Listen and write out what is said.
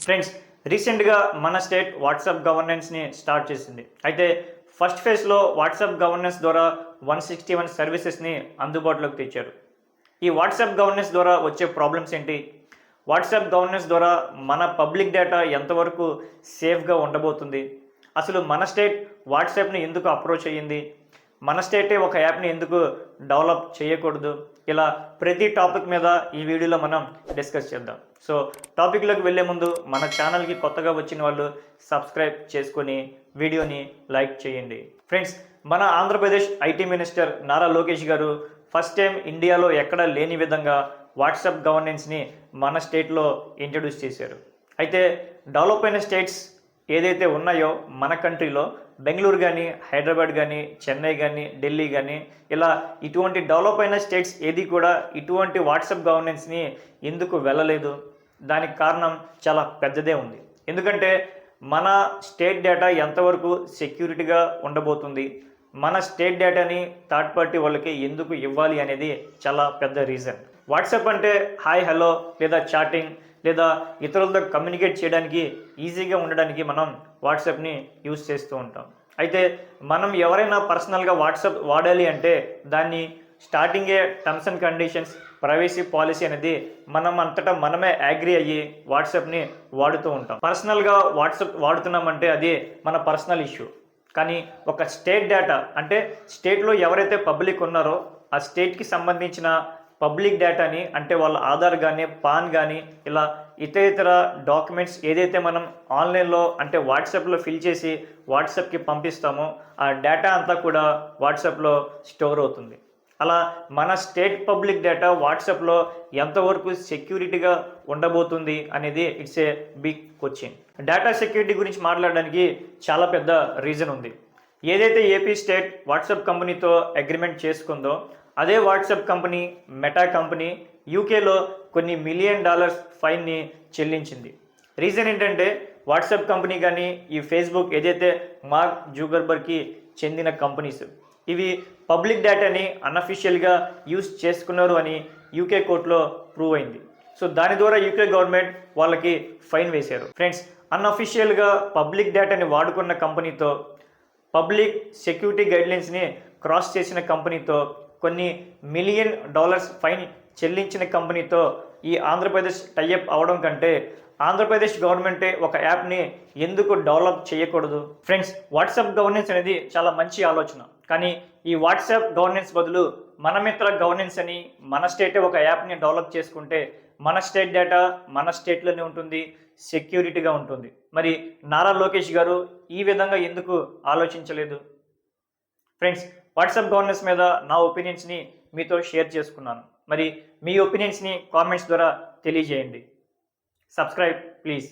Friends, రీసెంట్గా మన state WhatsApp గవర్నెన్స్ని start చేసింది. అయితే ఫస్ట్ ఫేజ్లో వాట్సాప్ గవర్నెన్స్ ద్వారా 161 సర్వీసెస్ని అందుబాటులోకి తెచ్చారు. ఈ వాట్సాప్ గవర్నెన్స్ ద్వారా వచ్చే ప్రాబ్లమ్స్ ఏంటి? వాట్సాప్ గవర్నెన్స్ ద్వారా మన పబ్లిక్ డేటా ఎంతవరకు సేఫ్గా ఉండబోతుంది? అసలు మన స్టేట్ వాట్సాప్ని ఎందుకు అప్రోచ్ అయ్యింది? మన స్టేటే ఒక యాప్ని ఎందుకు డెవలప్ చేయకూడదు? ఇలా ప్రతి టాపిక్ మీద ఈ వీడియోలో మనం డిస్కస్ చేద్దాం. సో టాపిక్లోకి వెళ్ళే ముందు మన ఛానల్కి కొత్తగా వచ్చిన వాళ్ళు సబ్స్క్రైబ్ చేసుకొని వీడియోని లైక్ చేయండి. ఫ్రెండ్స్, మన ఆంధ్రప్రదేశ్ ఐటీ మినిస్టర్ నారా లోకేష్ గారు ఫస్ట్ టైం ఇండియాలో ఎక్కడా లేని విధంగా వాట్సాప్ గవర్నెన్స్ని మన స్టేట్లో ఇంట్రడ్యూస్ చేశారు. అయితే డెవలప్ అయిన స్టేట్స్ ఏదైతే ఉన్నాయో మన కంట్రీలో బెంగళూరు కానీ, హైదరాబాద్ కానీ, చెన్నై కానీ, ఢిల్లీ కానీ, ఇలా ఇటువంటి డెవలప్ అయిన స్టేట్స్ ఏది కూడా ఇటువంటి వాట్సాప్ గవర్నెన్స్ని ఎందుకు వెళ్ళలేదు? దానికి కారణం చాలా పెద్దదే ఉంది. ఎందుకంటే మన స్టేట్ డేటా ఎంతవరకు సెక్యూరిటీగా ఉండబోతుంది, మన స్టేట్ డేటాని థర్డ్ పార్టీ వాళ్ళకి ఎందుకు ఇవ్వాలి అనేది చాలా పెద్ద రీజన్. వాట్సాప్ అంటే హాయ్ హలో లేదా చాటింగ్ లేదా ఇతరులతో కమ్యూనికేట్ చేయడానికి ఈజీగా ఉండడానికి మనం వాట్సాప్ని యూజ్ చేస్తూ ఉంటాం. అయితే మనం ఎవరైనా పర్సనల్గా వాట్సాప్ వాడాలి అంటే దాన్ని స్టార్టింగే terms and conditions, privacy policy అనేది మనం అంతటా మనమే అగ్రీ అయ్యి వాట్సాప్ని వాడుతూ ఉంటాం. పర్సనల్గా వాట్సాప్ వాడుతున్నామంటే అది మన పర్సనల్ ఇష్యూ. కానీ ఒక స్టేట్ డేటా అంటే స్టేట్లో ఎవరైతే పబ్లిక్ ఉన్నారో ఆ స్టేట్కి సంబంధించిన పబ్లిక్ డేటాని, అంటే వాళ్ళ ఆధార్ కానీ, పాన్ కానీ, ఇలా ఇతర డాక్యుమెంట్స్ ఏదైతే మనం ఆన్లైన్లో అంటే వాట్సాప్లో ఫిల్ చేసి వాట్సాప్కి పంపిస్తామో ఆ డేటా అంతా కూడా వాట్సాప్లో స్టోర్ అవుతుంది. అలా మన స్టేట్ పబ్లిక్ డేటా వాట్సాప్లో ఎంతవరకు సెక్యూరిటీగా ఉండబోతుంది అనేది it's a big question. Data security గురించి మాట్లాడడానికి చాలా పెద్ద రీజన్ ఉంది. ఏదైతే ఏపీ స్టేట్ వాట్సాప్ కంపెనీతో అగ్రిమెంట్ చేసుకుందో అదే వాట్సాప్ కంపెనీ, మెటా కంపెనీ యూకేలో కొన్ని $1 మిలియన్ ఫైన్ని చెల్లించింది. రీజన్ ఏంటంటే వాట్సాప్ కంపెనీ కానీ, ఈ ఫేస్బుక్ ఏదైతే మార్క్ జూకర్బర్గ్కి చెందిన కంపెనీస్ ఇవి పబ్లిక్ డేటాని అన్అఫీషియల్గా యూజ్ చేసుకున్నారు అని యూకే కోర్టులో ప్రూవ్ అయింది. సో దాని ద్వారా యూకే గవర్నమెంట్ వాళ్ళకి ఫైన్ వేశారు. ఫ్రెండ్స్, అన్అఫీషియల్గా పబ్లిక్ డేటాని వాడుకున్న కంపెనీతో, పబ్లిక్ సెక్యూరిటీ గైడ్లైన్స్ని క్రాస్ చేసిన కంపెనీతో, కొన్ని $1 మిలియన్ ఫైన్ చెల్లించిన కంపెనీతో ఈ ఆంధ్రప్రదేశ్ టైఅప్ అవడం కంటే ఆంధ్రప్రదేశ్ గవర్నమెంటే ఒక యాప్ని ఎందుకు డెవలప్ చేయకూడదు? ఫ్రెండ్స్, వాట్సాప్ గవర్నెన్స్ అనేది చాలా మంచి ఆలోచన. కానీ ఈ వాట్సాప్ గవర్నెన్స్ బదులు మన మిత్ర గవర్నెన్స్ అని మన స్టేటే ఒక యాప్ని డెవలప్ చేసుకుంటే మన స్టేట్ డేటా మన స్టేట్లోనే ఉంటుంది, సెక్యూరిటీగా ఉంటుంది. మరి నారా లోకేష్ గారు ఈ విధంగా ఎందుకు ఆలోచించలేదు? ఫ్రెండ్స్, వాట్సాప్ గవర్నెన్స్ మీద నా ఒపీనియన్స్ని మీతో షేర్ చేసుకున్నాను. మరి మీ ఒపీనియన్స్ని కామెంట్స్ ద్వారా తెలియజేయండి. Subscribe please.